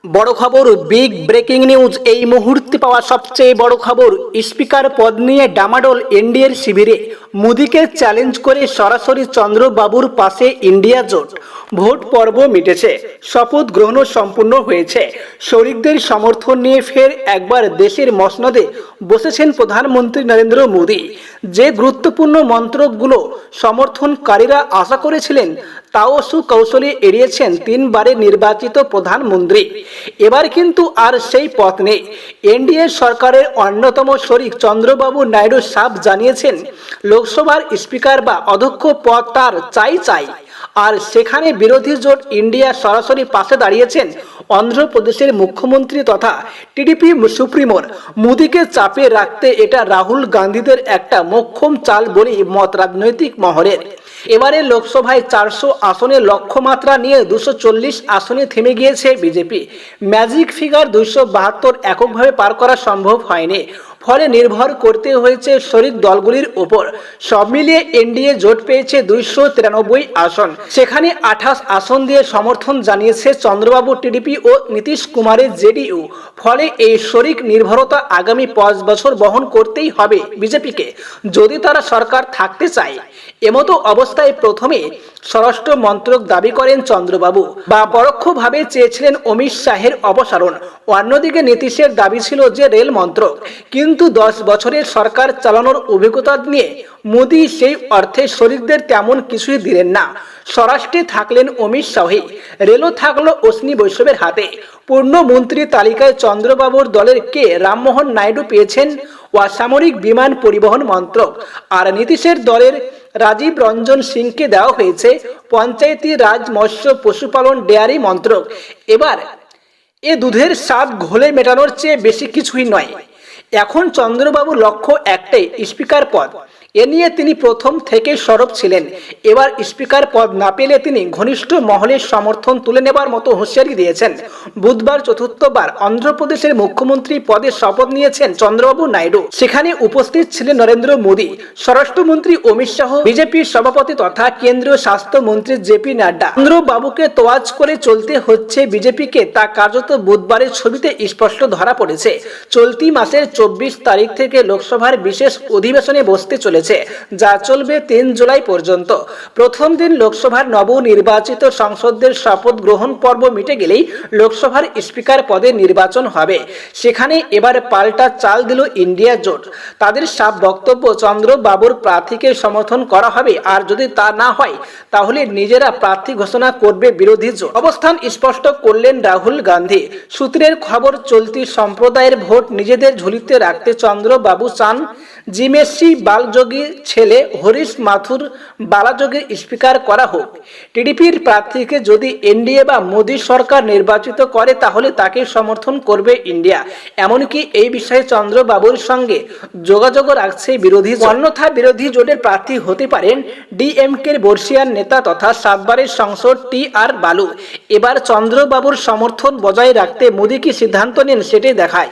বড় খবর, big breaking news. এই মুহূর্তে পাওয়া সবচেয়ে বড় খবর, স্পিকার পদ নিয়ে ডামাডোল এনডিএর শিবিরে। মোদীকে চ্যালেঞ্জ করে সরাসরি চন্দ্রবাবুর পাশে ইন্ডিয়া জোট। ভোট পর্ব মিটেছে, শপথ গ্রহণও সম্পূর্ণ হয়েছে। শরিকদের সমর্থন নিয়ে ফের একবার দেশের মসনদে বসেছেন প্রধানমন্ত্রী নরেন্দ্র মোদী। যে গুরুত্বপূর্ণ মন্ত্রকগুলো সমর্থনকারীরা আশা করেছিলেন, তাও সুকৌশলে এড়িয়েছেন তিনবারের নির্বাচিত প্রধানমন্ত্রী। এবার কিন্তু আর সেই পথ নেই। এনডিএ সরকারের অন্যতম শরিক চন্দ্রবাবু নাইডু সাফ জানিয়েছেন, লোকসভার স্পিকার বা অধ্যক্ষ পদ তার চাই। আর সেখানে বিরোধী জোট ইন্ডিয়া সরাসরি পাশে দাঁড়িয়েছেন অন্ধ্রপ্রদেশের মুখ্যমন্ত্রী তথা টিডিপি সুপ্রিমোর। মোদীকে চাপে রাখতে এটা রাহুল গান্ধীদের একটা মোক্ষম চাল বলেই মত রাজনৈতিক মহলের। এবারে লোকসভায় 400 আসনের লক্ষ্যমাত্রা নিয়ে 240 আসনে থেমে গিয়েছে বিজেপি। ম্যাজিক ফিগার 272 এককভাবে পার করা সম্ভব হয়নি, ফলে নির্ভর করতে হয়েছে শরিক দলগুলির উপর। সব মিলিয়ে এনডিএ জোট পেয়েছে 293 আসন। সেখানে 28 আসন দিয়ে সমর্থন জানিয়েছে চন্দ্রবাবু টিডিপি ও নীতিশ কুমারের জেডিইউ। ফলে এই শরিক নির্ভরতা আগামী 5 বছর বহন করতেই হবে বিজেপিকে, যদি তারা সরকার থাকতে চায়। এমতো অবস্থায় প্রথমে স্বরাষ্ট্র মন্ত্রক দাবি করেন চন্দ্রবাবু, বা পরোক্ষভাবে চেয়েছিলেন অমিত শাহের অপসারণ। অন্যদিকে নীতিশের দাবি ছিল যে রেল মন্ত্রক। কিন্তু 10 বছরের সরকার চালানোর অভিজ্ঞতা নিয়ে মোদী সেই অর্থে শরিকদের তেমন কিছুই দিলেন না। স্বরাষ্ট্রে থাকলেন অমিত শাহই, রেলও থাকলো অশ্বিনী বৈষ্ণবের হাতে। পূর্ণ মন্ত্রী তালিকায় চন্দ্রবাবুর দলের কে রামমোহন নাইডু পেয়েছেন অসামরিক বিমান পরিবহন মন্ত্রক, আর নীতিশের দলের রাজীব রঞ্জন সিংকে দেওয়া হয়েছে পঞ্চায়েতি রাজ, মৎস্য, পশুপালন, ডেয়ারি মন্ত্রক। এবার এ দুধের স্বাদ ঘোলে মেটানোর চেয়ে বেশি কিছুই নয়। এখন চন্দ্রবাবুর লক্ষ্য একটাই, স্পিকার পদ। এ নিয়ে তিনি প্রথম থেকে সরব ছিলেন। এবার স্পিকার পদ না পেলে তিনি ঘনিষ্ঠ মহলের সমর্থন তুলে নেবার মতো হুঁশিয়ারি দিয়েছেন। বুধবার চতুর্থবার অন্ধ্রপ্রদেশের মুখ্যমন্ত্রী পদে শপথ নিয়েছেন চন্দ্রবাবু নাইডু। সেখানে উপস্থিত ছিলেন নরেন্দ্র মোদী, স্বরাষ্ট্রমন্ত্রী অমিত শাহ, বিজেপির সভাপতি তথা কেন্দ্রীয় স্বাস্থ্যমন্ত্রী জেপি নাড্ডা। চন্দ্রবাবুকে তোয়াজ করে চলতে হচ্ছে বিজেপিকে, তা কার্যত বুধবারের ছবিতে স্পষ্ট ধরা পড়েছে। চলতি মাসের 24 তারিখ থেকে লোকসভার বিশেষ অধিবেশনে বসতে চলেছে, যা চলবে 3 জুলাই পর্যন্ত। প্রথম দিন লোকসভার নবনির্বাচিত সংসদদের শপথ গ্রহণ পর্ব মিটে গেলেই লোকসভার স্পিকার পদে নির্বাচন হবে। সেখানে এবার পাল্টা চাল দিল ইন্ডিয়া জোট। তাদের সাফ বক্তব্য, চন্দ্রবাবুর প্রার্থীকে সমর্থন করা হবে, আর যদি তা না হয় তাহলে নিজেরা প্রার্থী ঘোষণা করবে বিরোধী জোট। অবস্থান স্পষ্ট করলেন রাহুল গান্ধী। সূত্রের খবর, চলতি সম্প্রদায়ের ভোট নিজেদের ঝুলিতে রাখতে চন্দ্রবাবু চান জিমেসি বালযোগীর ছেলে হরিশ মাথুর বালাযোগীর স্পিকার করা হোক। টিডিপির প্রার্থীকে যদি এনডিএ বা মোদী সরকার নির্বাচিত করে তাহলে তাকে সমর্থন করবে ইন্ডিয়া। এমনকি এই বিষয়ে চন্দ্রবাবুর সঙ্গে যোগাযোগ রাখছে বিরোধী জোট। অন্যথা বিরোধী জোটের প্রার্থী হতে পারেন ডিএমকের বর্ষিয়ান নেতা তথা 7 বারের সংসদ টি.আর. বালু। এবার চন্দ্রবাবুর সমর্থন বজায় রাখতে মোদী কি সিদ্ধান্ত নেন সেটাই দেখায়।